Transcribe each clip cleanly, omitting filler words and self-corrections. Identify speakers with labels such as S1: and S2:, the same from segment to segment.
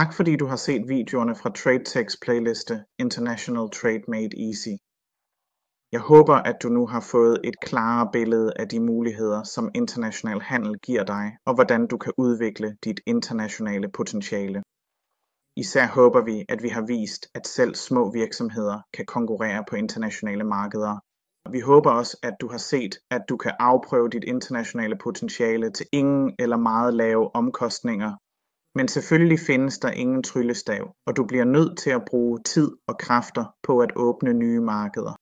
S1: Tak fordi du har set videoerne fra TradeTechs playliste International Trade Made Easy. Jeg håber, at du nu har fået et klarere billede af de muligheder, som international handel giver dig, og hvordan du kan udvikle dit internationale potentiale. Især håber vi, at vi har vist, at selv små virksomheder kan konkurrere på internationale markeder. Vi håber også, at du har set, at du kan afprøve dit internationale potentiale til ingen eller meget lave omkostninger. Men selvfølgelig findes der ingen tryllestav, og du bliver nødt til at bruge tid og kræfter på at åbne nye markeder.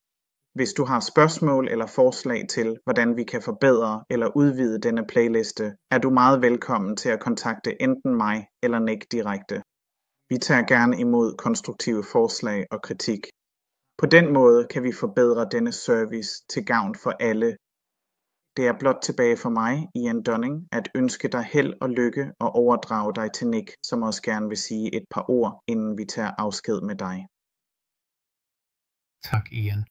S1: Hvis du har spørgsmål eller forslag til, hvordan vi kan forbedre eller udvide denne playliste, er du meget velkommen til at kontakte enten mig eller Nick direkte. Vi tager gerne imod konstruktive forslag og kritik. På den måde kan vi forbedre denne service til gavn for alle. Det er blot tilbage for mig, Ian Dunning, at ønske dig held og lykke og overdrage dig til Nick, som også gerne vil sige et par ord, inden vi tager afsked med dig.
S2: Tak, Ian.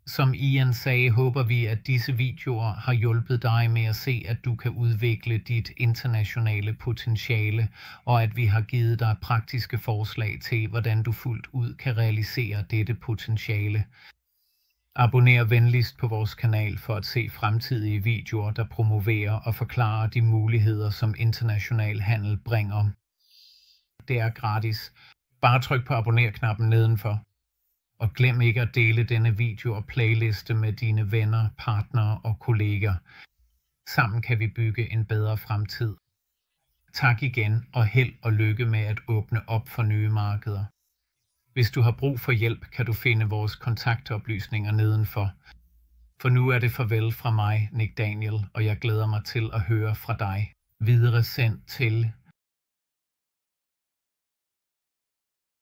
S2: Som Ian sagde, håber vi, at disse videoer har hjulpet dig med at se, at du kan udvikle dit internationale potentiale, og at vi har givet dig praktiske forslag til, hvordan du fuldt ud kan realisere dette potentiale. Abonner venligst på vores kanal for at se fremtidige videoer, der promoverer og forklarer de muligheder, som international handel bringer. Det er gratis. Bare tryk på abonner-knappen nedenfor. Og glem ikke at dele denne video og playliste med dine venner, partnere og kolleger. Sammen kan vi bygge en bedre fremtid. Tak igen, og held og lykke med at åbne op for nye markeder. Hvis du har brug for hjælp, kan du finde vores kontaktoplysninger nedenfor. For nu er det farvel fra mig, Nick Daniel, og jeg glæder mig til at høre fra dig. Videre sendt til